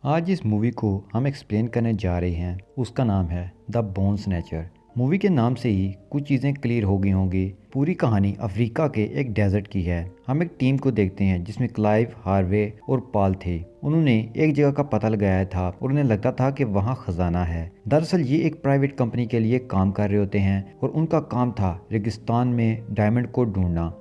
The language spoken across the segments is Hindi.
आज इस मूवी को हम एक्सप्लेन करने जा रहे हैं। उसका नाम है द बोन स्नैचर। मूवी के नाम से ही कुछ चीज़ें क्लियर हो गई होंगी। पूरी कहानी अफ्रीका के एक डेजर्ट की है। हम एक टीम को देखते हैं जिसमें क्लाइव, हार्वे और पॉल थे। उन्होंने एक जगह का पता लगाया था और उन्हें लगता था कि वहाँ खजाना है। दरअसल ये एक प्राइवेट कंपनी के लिए काम कर रहे होते हैं और उनका काम था रेगिस्तान में डायमंड को ढूंढना।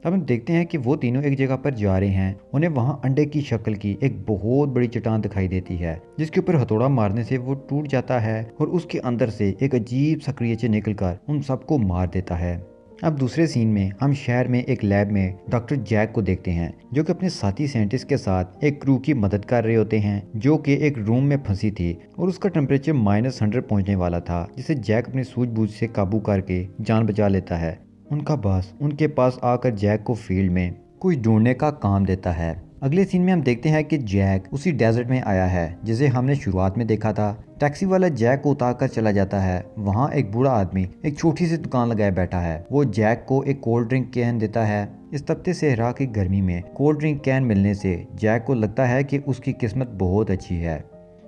तब हम देखते हैं कि वो तीनों एक जगह पर जा रहे हैं। उन्हें वहां अंडे की शक्ल की एक बहुत बड़ी चट्टान दिखाई देती है जिसके ऊपर हथौड़ा मारने से वो टूट जाता है और उसके अंदर से एक अजीब सा क्रिएचर निकलकर उन सबको मार देता है। अब दूसरे सीन में हम शहर में एक लैब में डॉक्टर जैक को देखते हैं जो कि अपने साथी साइंटिस्ट के साथ एक क्रू की मदद कर रहे होते हैं जो कि एक रूम में फंसी थी और उसका टेम्परेचर -100 पहुंचने वाला था, जिसे जैक अपनी सूझबूझ से काबू करके जान बचा लेता है। उनका बॉस उनके पास आकर जैक को फील्ड में कुछ ढूंढने का काम देता है। अगले सीन में हम देखते हैं कि जैक उसी डेजर्ट में आया है जिसे हमने शुरुआत में देखा था। टैक्सी वाला जैक को उतार कर चला जाता है। वहाँ एक बूढ़ा आदमी एक छोटी सी दुकान लगाए बैठा है। वो जैक को एक कोल्ड ड्रिंक कैन देता है। इस तपते सहरा की गर्मी में कोल्ड ड्रिंक कैन मिलने से जैक को लगता है कि उसकी किस्मत बहुत अच्छी है।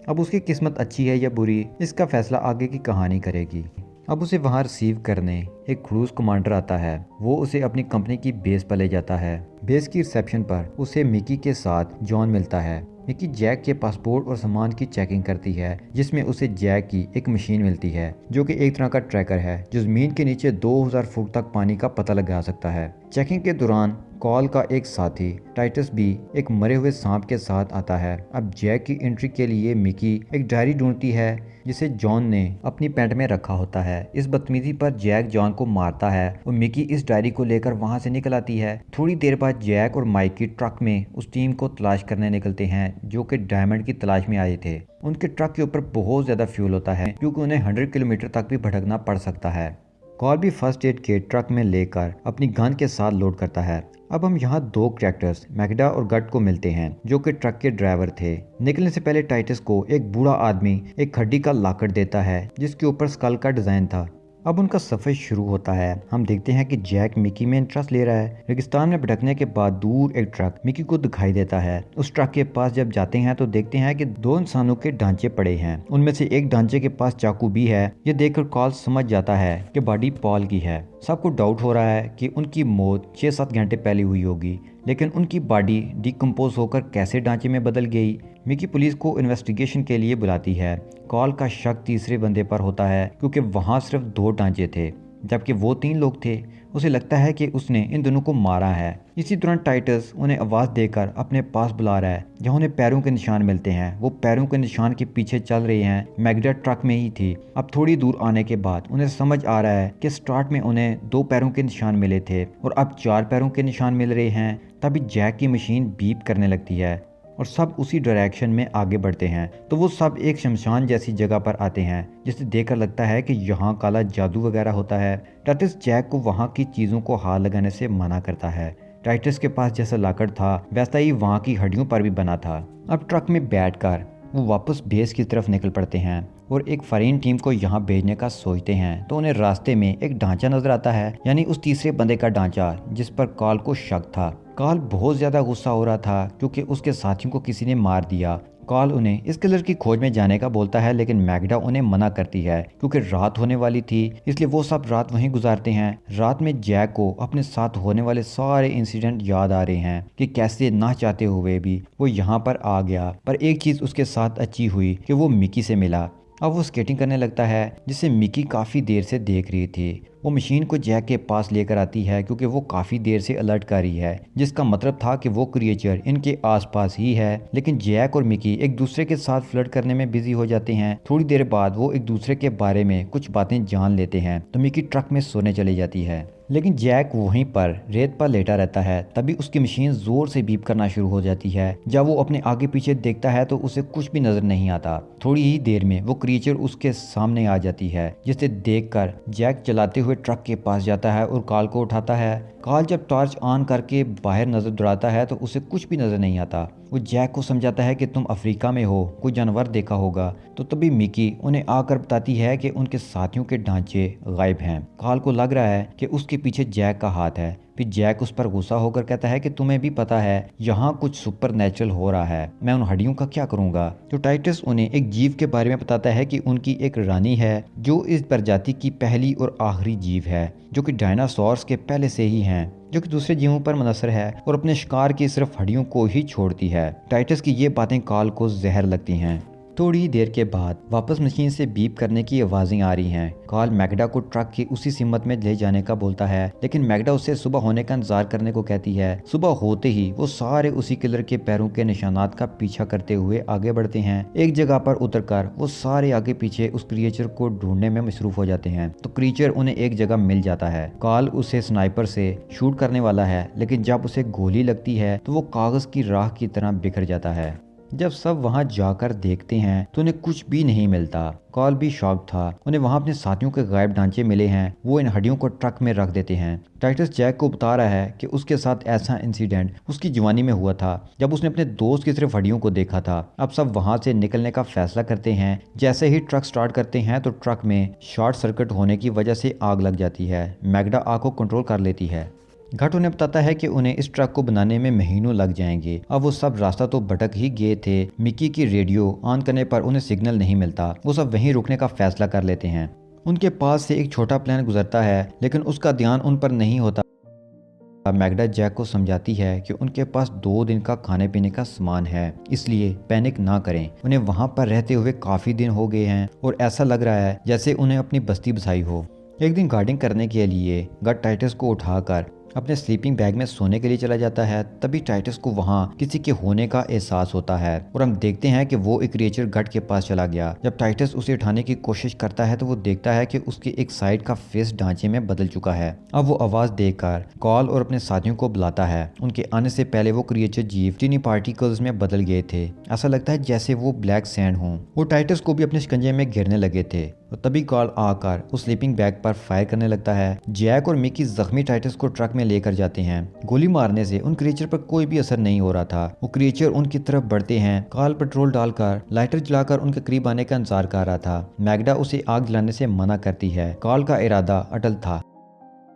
अब उसकी किस्मत अच्छी है या बुरी, इसका फैसला आगे की कहानी करेगी। अब उसे वहां रिसीव करने एक क्रूज कमांडर आता है। वो उसे अपनी कंपनी की बेस पर ले जाता है। बेस की रिसेप्शन पर उसे मिकी के साथ जॉन मिलता है। मिकी जैक के पासपोर्ट और सामान की चेकिंग करती है जिसमें उसे जैक की एक मशीन मिलती है जो कि एक तरह का ट्रैकर है जो जमीन के नीचे 2000 फुट तक पानी का पता लगा सकता है। चेकिंग के दौरान कॉल का एक साथी टाइटस भी एक मरे हुए सांप के साथ आता है। अब जैक की एंट्री के लिए मिकी एक डायरी ढूंढती है जिसे जॉन ने अपनी पैंट में रखा होता है। इस बदतमीजी पर जैक जॉन को मारता है और मिकी इस डायरी को लेकर वहां से निकल आती है। थोड़ी देर बाद जैक और माइकी ट्रक में उस टीम को तलाश करने निकलते हैं जो कि डायमंड की तलाश में आए थे। उनके ट्रक के ऊपर बहुत ज्यादा फ्यूल होता है क्योंकि उन्हें 100 किलोमीटर तक भी भटकना पड़ सकता है। कॉल भी फर्स्ट एड किट ट्रक में लेकर अपनी गन के साथ लोड करता है। अब हम यहाँ दो कैरेक्टर्स मैगडा और गट को मिलते हैं जो कि ट्रक के ड्राइवर थे। निकलने से पहले टाइटस को एक बूढ़ा आदमी एक खड्डी का लाकड़ देता है जिसके ऊपर स्कल का डिजाइन था। अब उनका सफर शुरू होता है। हम देखते हैं कि जैक मिकी में इंटरेस्ट ले रहा है। रेगिस्तान में भटकने के बाद दूर एक ट्रक मिकी को दिखाई देता है। उस ट्रक के पास जब जाते हैं तो देखते हैं कि दो इंसानों के ढांचे पड़े हैं। उनमें से एक ढांचे के पास चाकू भी है। ये देखकर कॉल समझ जाता है कि बॉडी पॉल की है। सबको डाउट हो रहा है कि उनकी मौत 6-7 घंटे पहले हुई होगी, लेकिन उनकी बॉडी डिकम्पोज होकर कैसे ढांचे में बदल गई। मिकी पुलिस को इन्वेस्टिगेशन के लिए बुलाती है। कॉल का शक तीसरे बंदे पर होता है क्योंकि वहां सिर्फ 2 ढांचे थे जबकि वो 3 लोग थे। उसे लगता है कि उसने इन दोनों को मारा है। इसी दौरान टाइटस उन्हें आवाज देकर अपने पास बुला रहा है जहां उन्हें पैरों के निशान मिलते हैं। वो पैरों के निशान के पीछे चल रहे हैं। मैगडा ट्रक में ही थी। अब थोड़ी दूर आने के बाद उन्हें समझ आ रहा है कि स्टार्ट में उन्हें 2 पैरों के निशान मिले थे और अब 4 पैरों के निशान मिल रहे हैं। तभी जैक की मशीन बीप करने लगती है और सब उसी डायरेक्शन में आगे बढ़ते हैं। तो वो सब एक शमशान जैसी जगह पर आते हैं जिसे देखकर लगता है कि यहाँ काला जादू वगैरह होता है। टाइटस जैक को वहाँ की चीज़ों को हाथ लगाने से मना करता है। टाइटस के पास जैसा लाकड़ था वैसा ही वहाँ की हड्डियों पर भी बना था। अब ट्रक में बैठकर वो वापस बेस की तरफ निकल पड़ते हैं और एक फॉरेन टीम को यहाँ भेजने का सोचते हैं। तो उन्हें रास्ते में एक ढांचा नजर आता है, यानी उस तीसरे बंदे का ढांचा जिस पर कॉल को शक था। कॉल बहुत ज्यादा गुस्सा हो रहा था क्योंकि उसके साथियों को किसी ने मार दिया। कॉल उन्हें इस किलर की खोज में जाने का बोलता है, लेकिन मैगडा उन्हें मना करती है क्योंकि रात होने वाली थी, इसलिए वो सब रात वहीं गुजारते हैं। रात में जैक को अपने साथ होने वाले सारे इंसिडेंट याद आ रहे हैं कि कैसे ना चाहते हुए भी वो यहाँ पर आ गया। पर एक चीज उसके साथ अच्छी हुई कि वो मिकी से मिला। अब वो स्केटिंग करने लगता है जिसे मिकी काफ़ी देर से देख रही थी। वो मशीन को जैक के पास लेकर आती है क्योंकि वो काफ़ी देर से अलर्ट कर रही है, जिसका मतलब था कि वो क्रिएचर इनके आसपास ही है। लेकिन जैक और मिकी एक दूसरे के साथ फ्लर्ट करने में बिजी हो जाते हैं। थोड़ी देर बाद वो एक दूसरे के बारे में कुछ बातें जान लेते हैं तो मिकी ट्रक में सोने चली जाती है, लेकिन जैक वहीं पर रेत पर लेटा रहता है। तभी उसकी मशीन जोर से बीप करना शुरू हो जाती है। जब वो अपने आगे पीछे देखता है तो उसे कुछ भी नजर नहीं आता। थोड़ी ही देर में वो क्रिएचर उसके सामने आ जाती है, जिसे देखकर जैक चलाते हुए ट्रक के पास जाता है और कॉल को उठाता है। कॉल जब टॉर्च ऑन करके बाहर नजर दौड़ाता है तो उसे कुछ भी नजर नहीं आता। वो जैक को समझाता है कि तुम अफ्रीका में हो, कोई जानवर देखा होगा। तो तभी मिकी उन्हें आकर बताती है कि उनके साथियों के ढांचे गायब हैं। कॉल को लग रहा है कि उसके पीछे जैक का हाथ है। फिर जैक उस पर गुस्सा होकर कहता है कि तुम्हें भी पता है यहाँ कुछ सुपर नेचुरल हो रहा है, मैं उन हड्डियों का क्या करूँगा। तो टाइटस उन्हें एक जीव के बारे में बताता है कि उनकी एक रानी है जो इस प्रजाति की पहली और आखिरी जीव है, जो कि डायनासोर्स के पहले से ही हैं, जो कि दूसरे जीवों पर मुनहसर है और अपने शिकार की सिर्फ हड्डियों को ही छोड़ती है। टाइटस की ये बातें कार्ल को जहर लगती हैं। थोड़ी देर के बाद वापस मशीन से बीप करने की आवाज़ें आ रही हैं। कार्ल मैगडा को ट्रक की उसी सिमत में ले जाने का बोलता है, लेकिन मैगडा उससे सुबह होने का इंतजार करने को कहती है। सुबह होते ही वो सारे उसी किलर के पैरों के निशानात का पीछा करते हुए आगे बढ़ते हैं। एक जगह पर उतरकर वो सारे आगे पीछे उस क्रिएचर को ढूंढने में मसरूफ हो जाते हैं। तो क्रिएचर उन्हें एक जगह मिल जाता है। कार्ल उसे स्नाइपर से शूट करने वाला है, लेकिन जब उसे गोली लगती है तो वो कागज की राख की तरह बिखर जाता है। जब सब वहां जाकर देखते हैं तो उन्हें कुछ भी नहीं मिलता। कार्ल भी शॉक था। उन्हें वहां अपने साथियों के गायब ढांचे मिले हैं। वो इन हड्डियों को ट्रक में रख देते हैं। टाइटस जैक को बता रहा है कि उसके साथ ऐसा इंसिडेंट उसकी जवानी में हुआ था, जब उसने अपने दोस्त की सिर्फ हड्डियों को देखा था। अब सब वहां से निकलने का फैसला करते हैं। जैसे ही ट्रक स्टार्ट करते हैं तो ट्रक में शॉर्ट सर्किट होने की वजह से आग लग जाती है। मैगडा आग को कंट्रोल कर लेती है। घट उन्हें बताता है कि उन्हें इस ट्रक को बनाने में महीनों लग जाएंगे। अब वो सब रास्ता तो भटक ही गए थे। मिकी की रेडियो ऑन करने पर उन्हें सिग्नल नहीं मिलता। वो सब वहीं रुकने का फैसला कर लेते हैं। उनके पास से एक छोटा प्लेन गुजरता है, लेकिन उसका ध्यान उन पर नहीं होता। मैगडा जैक को समझाती है कि उनके पास 2 दिन का खाने पीने का सामान है, इसलिए पैनिक ना करें। उन्हें वहां पर रहते हुए काफी दिन हो गए हैं और ऐसा लग रहा है जैसे उन्हें अपनी बस्ती बसाई हो। एक दिन गार्डिंग करने के लिए गट टाइटस को उठाकर अपने स्लीपिंग बैग में सोने के लिए चला जाता है। तभी टाइटस को वहां किसी के होने का एहसास होता है और हम देखते हैं कि वो एक क्रिएचर गट के पास चला गया। जब टाइटस उसे उठाने की कोशिश करता है तो वो देखता है कि उसकी एक साइड का फेस ढांचे में बदल चुका है। अब वो आवाज देकर कार्ल और अपने साथियों को बुलाता है। उनके आने से पहले वो क्रिएचर जीव टीनी पार्टिकल्स में बदल गए थे। ऐसा लगता है जैसे वो ब्लैक सैंड हों। वो टाइटस को भी अपने शिकंजे में घेरने लगे थे। और तभी कार्ल आकर उस स्लीपिंग बैग पर फायर करने लगता है। जैक और मिकी जख्मी टाइटस को ट्रक में लेकर जाते हैं। गोली मारने से उन क्रिएचर पर कोई भी असर नहीं हो रहा था। वो क्रिएचर उनकी तरफ बढ़ते हैं। कार्ल पेट्रोल डालकर लाइटर जलाकर उनके करीब आने का इंतजार कर रहा था। मैगडा उसे आग जलाने से मना करती है। कार्ल का इरादा अटल था।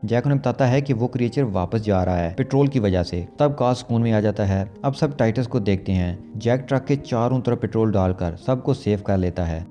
जैक उन्हें बताता है कि वो क्रिएचर वापस जा रहा है पेट्रोल की वजह से। तब कार्ल सुकून में आ जाता है। अब सब टाइटस को देखते हैं। जैक ट्रक के चारों तरफ पेट्रोल डालकर सबको सेव कर लेता है।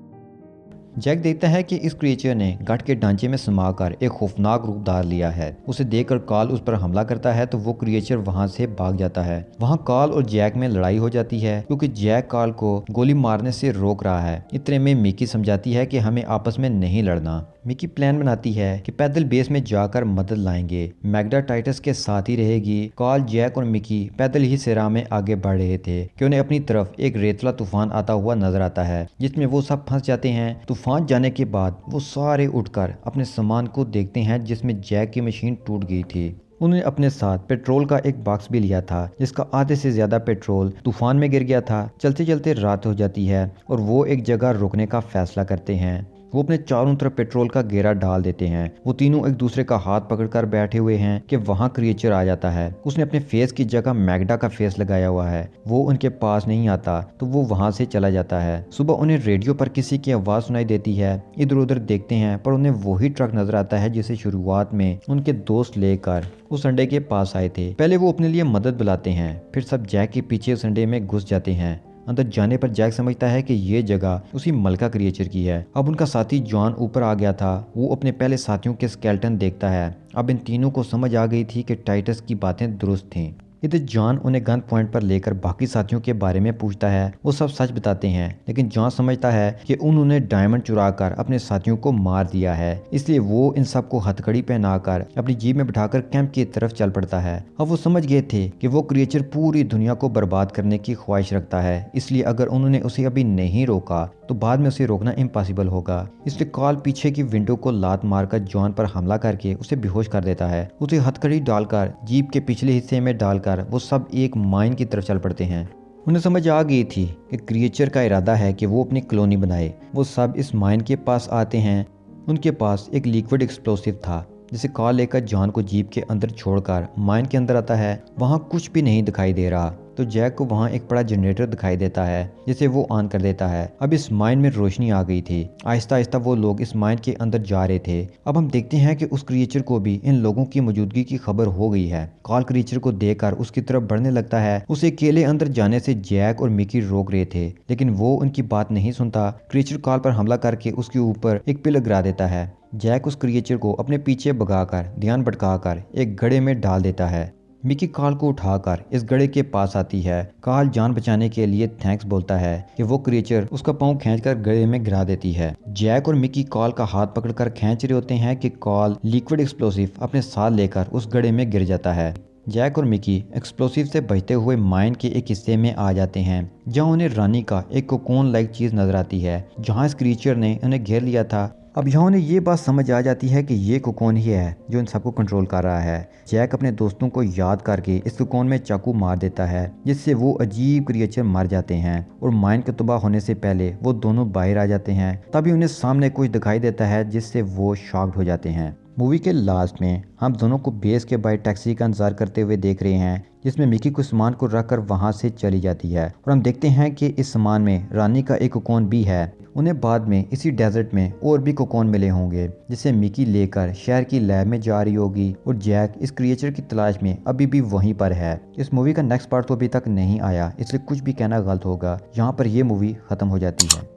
जैक देखता है कि इस क्रिएचर ने गट के ढांचे में समाकर एक खौफनाक रूप धार लिया है। उसे देखकर कार्ल उस पर हमला करता है तो वो क्रिएचर वहां से भाग जाता है। वहां कार्ल और जैक में लड़ाई हो जाती है क्योंकि जैक कार्ल को गोली मारने से रोक रहा है। इतने में मिकी समझाती है कि हमें आपस में नहीं लड़ना। मिकी प्लान बनाती है कि पैदल बेस में जाकर मदद लाएंगे। मैगडा टाइटस के साथ ही रहेगी। कार्ल, जैक और मिकी पैदल ही सिरा में आगे बढ़ रहे थे कि उन्हें अपनी तरफ एक रेतला तूफान आता हुआ नजर आता है, जिसमें वो सब फंस जाते हैं। तूफान जाने के बाद वो सारे उठकर अपने सामान को देखते हैं, जिसमें जैक की मशीन टूट गई थी। उन्होंने अपने साथ पेट्रोल का एक बॉक्स भी लिया था, जिसका आधे से ज्यादा पेट्रोल तूफान में गिर गया था। चलते चलते रात हो जाती है और वो एक जगह रुकने का फैसला करते हैं। वो अपने चारों तरफ पेट्रोल का घेरा डाल देते हैं। वो तीनों एक दूसरे का हाथ पकड़कर बैठे हुए हैं कि वहां क्रिएचर आ जाता है। उसने अपने फेस की जगह मैगडा का फेस लगाया हुआ है। वो उनके पास नहीं आता तो वो वहां से चला जाता है। सुबह उन्हें रेडियो पर किसी की आवाज सुनाई देती है। इधर उधर देखते हैं पर उन्हें वही ट्रक नजर आता है जिसे शुरुआत में उनके दोस्त लेकर उस अंडे के पास आए थे। पहले वो अपने लिए मदद बुलाते हैं, फिर सब जैक के पीछे उस अंडे में घुस जाते हैं। अंदर जाने पर जैक समझता है कि ये जगह उसी मलका क्रिएचर की है। अब उनका साथी जॉन ऊपर आ गया था। वो अपने पहले साथियों के स्केलेटन देखता है। अब इन तीनों को समझ आ गई थी कि टाइटस की बातें दुरुस्त थीं। इधर जॉन उन्हें गन पॉइंट पर लेकर बाकी साथियों के बारे में पूछता है। वो सब सच बताते हैं, लेकिन जॉन समझता है कि उन्होंने डायमंड चुराकर अपने साथियों को मार दिया है। इसलिए वो इन सबको हथकड़ी पहनाकर अपनी जीप में बिठाकर कैंप की तरफ चल पड़ता है। अब वो समझ गए थे कि वो क्रिएचर पूरी दुनिया को बर्बाद करने की ख्वाहिश रखता है, इसलिए अगर उन्होंने उसे अभी नहीं रोका तो बाद में उसे रोकना इम्पॉसिबल होगा। इसलिए कार्ल पीछे की विंडो को लात मारकर जॉन पर हमला करके उसे बेहोश कर देता है। उसे हथकड़ी डालकर जीप के पिछले हिस्से में डालकर वो सब एक माइन की तरफ चल पड़ते हैं। उन्हें समझ आ गई थी कि क्रिएचर का इरादा है कि वो अपनी कॉलोनी बनाए। वो सब इस माइन के पास आते हैं। उनके पास एक लिक्विड एक्सप्लोसिव था, जिसे कार्ल लेकर जॉन को जीप के अंदर छोड़कर माइन के अंदर आता है। वहाँ कुछ भी नहीं दिखाई दे रहा। तो जैक को वहाँ एक बड़ा जनरेटर दिखाई देता है जिसे वो ऑन कर देता है। अब इस माइन में रोशनी आ गई थी। आहिस्ता आहिस्ता वो लोग इस माइन के अंदर जा रहे थे। अब हम देखते हैं कि उस क्रिएचर को भी इन लोगों की मौजूदगी की खबर हो गई है। कार्ल क्रिएचर को देखकर उसकी तरफ बढ़ने लगता है। उसे अकेले अंदर जाने से जैक और मिकी रोक रहे थे, लेकिन वो उनकी बात नहीं सुनता। क्रिएचर कार्ल पर हमला करके उसके ऊपर एक पिलर गिरा देता है। जैक उस क्रिएचर को अपने पीछे भगाकर ध्यान भटकाकर एक गड्ढे में डाल देता है। मिकी कार्ल को उठाकर इस गड्ढे के पास आती है। कार्ल जान बचाने के लिए थैंक्स बोलता है कि वो क्रिएचर उसका पांव खींचकर गड्ढे में गिरा देती है। जैक और मिकी कार्ल का हाथ पकड़कर खींच रहे होते हैं कि कार्ल लिक्विड एक्सप्लोसिव अपने साथ लेकर उस गड्ढे में गिर जाता है। जैक और मिकी एक्सप्लोसिव से बचते हुए माइन के एक हिस्से में आ जाते हैं, जहां उन्हें रानी का एक कोकोन लाइक चीज नजर आती है, जहां इस क्रिएचर ने उन्हें घेर लिया था। अब यहाँ उन्हें ये बात समझ आ जाती है कि ये कोकोन ही है जो इन सबको कंट्रोल कर रहा है। जैक अपने दोस्तों को याद करके इस कोकोन में चाकू मार देता है, जिससे वो अजीब क्रिएचर मर जाते हैं और माइन के तबाह होने से पहले वो दोनों बाहर आ जाते हैं। तभी उन्हें सामने कुछ दिखाई देता है जिससे वो शॉक्ड हो जाते हैं। मूवी के लास्ट में हम दोनों को बेस के बाहर टैक्सी का इंतजार करते हुए देख रहे हैं, जिसमें मिकी कुछ सामान को रखकर वहां से चली जाती है और हम देखते हैं कि इस सामान में रानी का एक कोकोन भी है। उन्हें बाद में इसी डेजर्ट में और भी कोकोन मिले होंगे, जिसे मिकी लेकर शहर की लैब में जा रही होगी और जैक इस क्रिएचर की तलाश में अभी भी वहीं पर है। इस मूवी का नेक्स्ट पार्ट तो अभी तक नहीं आया, इसलिए कुछ भी कहना गलत होगा। यहाँ पर यह मूवी खत्म हो जाती है।